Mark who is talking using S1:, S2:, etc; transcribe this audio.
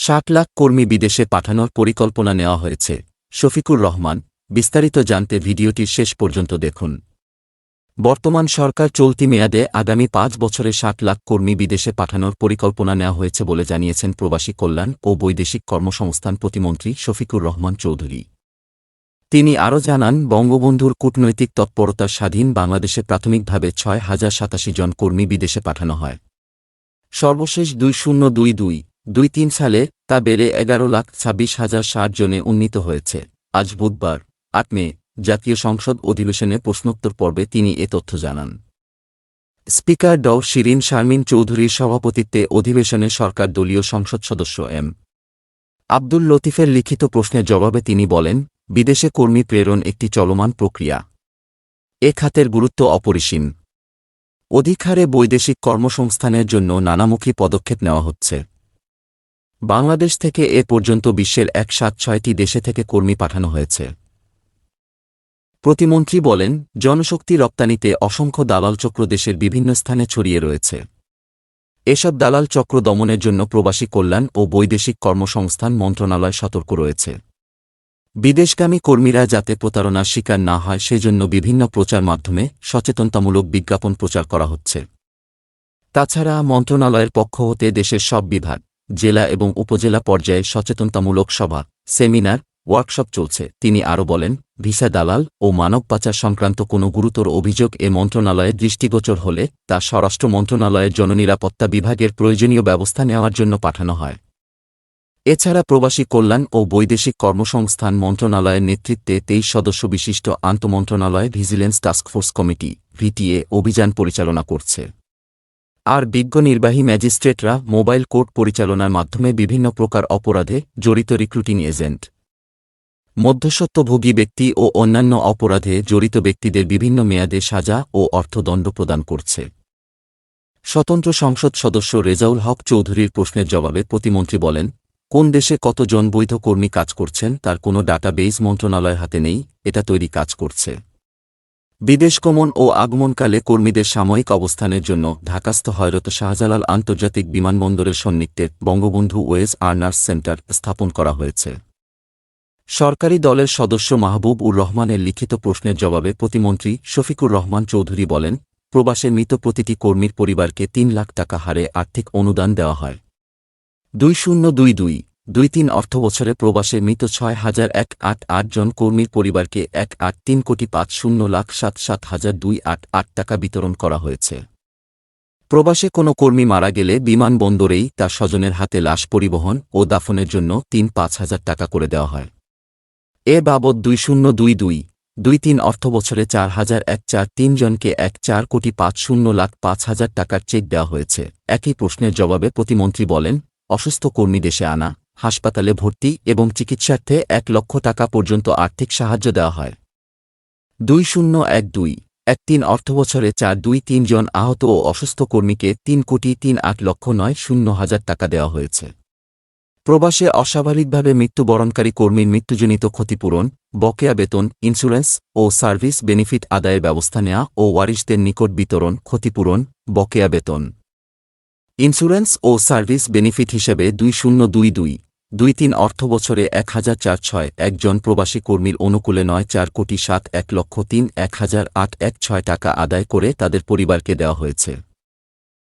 S1: 60 লাখ কর্মী বিদেশে পাঠানোর পরিকল্পনা নেওয়া হয়েছে। শফিকুর রহমান। বিস্তারিত জানতে ভিডিওটির শেষ পর্যন্ত দেখুন। বর্তমান সরকার চলতি মেয়াদে আগামী 5 বছরে 60 লাখ কর্মী বিদেশে পাঠানোর পরিকল্পনা নেওয়া হয়েছে বলে জানিয়েছেন প্রবাসী কল্যাণ ও বৈদেশিক কর্মসংস্থান প্রতিমন্ত্রী শফিকুর রহমান চৌধুরী। তিনি আরও জানান, বঙ্গবন্ধুর কূটনৈতিক তৎপরতার স্বাধীন বাংলাদেশে প্রাথমিকভাবে 6087 জন কর্মী বিদেশে পাঠানো হয়। সর্বশেষ 2022-23 সালে তা বেড়ে 11,26,060 জনে উন্নীত হয়েছে। আজ বুধবার 8 মে জাতীয় সংসদ অধিবেশনে প্রশ্নোত্তর পর্বে তিনি এ তথ্য জানান। স্পিকার ড শিরিন শারমিন চৌধুরীর সভাপতিত্বে অধিবেশনে সরকার দলীয় সংসদ সদস্য এম আব্দুল লতিফের লিখিত প্রশ্নের জবাবে তিনি বলেন, বিদেশে কর্মী প্রেরণ একটি চলমান প্রক্রিয়া। এ খাতের গুরুত্ব অপরিসীম। অধিক হারে বৈদেশিক কর্মসংস্থানের জন্য নানামুখী পদক্ষেপ নেওয়া হচ্ছে। বাংলাদেশ থেকে এ পর্যন্ত বিশ্বের 176টি দেশে থেকে কর্মী পাঠানো হয়েছে। প্রতিমন্ত্রী বলেন, জনশক্তি রপ্তানিতে অসংখ্য দালাল চক্র দেশের বিভিন্ন স্থানে ছড়িয়ে রয়েছে। এসব দালাল চক্র দমনের জন্য প্রবাসী কল্যাণ ও বৈদেশিক কর্মসংস্থান মন্ত্রণালয় সতর্ক রয়েছে। বিদেশগামী কর্মীরা যাতে প্রতারণার শিকার না হয় সেজন্য বিভিন্ন প্রচার মাধ্যমে সচেতনতামূলক বিজ্ঞাপন প্রচার করা হচ্ছে। তাছাড়া মন্ত্রণালয়ের পক্ষ হতে দেশের সব বিভাগ, জেলা এবং উপজেলা পর্যায়ে সচেতনতামূলক সভা, সেমিনার, ওয়ার্কশপ চলছে। তিনি আরও বলেন, ভিসা দালাল ও মানব পাচার সংক্রান্ত কোনো গুরুতর অভিযোগ এ মন্ত্রণালয়ের দৃষ্টিগোচর হলে তা স্বরাষ্ট্র মন্ত্রণালয়ের জননিরাপত্তা বিভাগের প্রয়োজনীয় ব্যবস্থা নেওয়ার জন্য পাঠানো হয়। এছাড়া প্রবাসী কল্যাণ ও বৈদেশিক কর্মসংস্থান মন্ত্রণালয়ের নেতৃত্বে 23 সদস্য বিশিষ্ট আন্তঃমন্ত্রণালয় ভিজিলেন্স টাস্কফোর্স কমিটি ভিটিএ অভিযান পরিচালনা করছে। আর বিজ্ঞ নির্বাহী ম্যাজিস্ট্রেটরা মোবাইল কোর্ট পরিচালনার মাধ্যমে বিভিন্ন প্রকার অপরাধে জড়িত রিক্রুটিং এজেন্ট, মধ্যস্বত্বভোগী ব্যক্তি ও অন্যান্য অপরাধে জড়িত ব্যক্তিদের বিভিন্ন মেয়াদে সাজা ও অর্থদণ্ড প্রদান করছে। স্বতন্ত্র সংসদ সদস্য রেজাউল হক চৌধুরীর প্রশ্নের জবাবে প্রতিমন্ত্রী বলেন, কোন দেশে কতজন বৈধ কর্মী কাজ করছেন তার কোনো ডাটাবেজ মন্ত্রণালয়ের হাতে নেই, এটা তৈরি কাজ করছে। বিদেশ গমন ও আগমনকালে কর্মীদের সাময়িক অবস্থানের জন্য ঢাকাস্থ হযরত শাহজালাল আন্তর্জাতিক বিমানবন্দরের সন্নিকটে বঙ্গবন্ধু ওয়েজ আর্নার্স সেন্টার স্থাপন করা হয়েছে। সরকারি দলের সদস্য মাহবুব উর রহমানের লিখিত প্রশ্নের জবাবে প্রতিমন্ত্রী শফিকুর রহমান চৌধুরী বলেন, প্রবাসে মৃত প্রতিটি কর্মীর পরিবারকে 3 লাখ টাকা হারে আর্থিক অনুদান দেওয়া হয়। 2022-23 অর্থবছরে প্রবাসে মৃত 6,188 জন কর্মীর পরিবারকে 1,03,50,07,288 টাকা বিতরণ করা হয়েছে। প্রবাসে কোনো কর্মী মারা গেলে বিমানবন্দরেই তার স্বজনের হাতে লাশ পরিবহন ও দাফনের জন্য 3-5 হাজার টাকা করে দেওয়া হয়। এ বাবদ 2022-23 অর্থবছরে 4,143 জনকে 1,04,50,05,000 টাকার চেক দেওয়া হয়েছে। একই প্রশ্নের জবাবে প্রতিমন্ত্রী বলেন, অসুস্থ কর্মী দেশে আনা, হাসপাতালে ভর্তি এবং চিকিৎসার্থে 1 লক্ষ টাকা পর্যন্ত আর্থিক সাহায্য দেওয়া হয়। 2012-13 অর্থবছরে 423 জন আহত ও অসুস্থ কর্মীকে 3,38,09,000 টাকা দেওয়া হয়েছে। প্রবাসে অস্বাভাবিকভাবে মৃত্যুবরণকারী কর্মীর মৃত্যুজনিত ক্ষতিপূরণ, বকেয়া বেতন, ইন্স্যুরেন্স ও সার্ভিস বেনিফিট আদায়ের ব্যবস্থা নেওয়া ও ওয়ারিশদের নিকট বিতরণ, ক্ষতিপূরণ, বকেয়া বেতন, ইন্স্যুরেন্স ও সার্ভিস বেনিফিট হিসেবে 2022-23 অর্থবছরে 1,406 জন প্রবাসী কর্মীর অনুকূলে 9,4,07,01,03,1,816 টাকা আদায় করে তাদের পরিবারকে দেওয়া হয়েছে।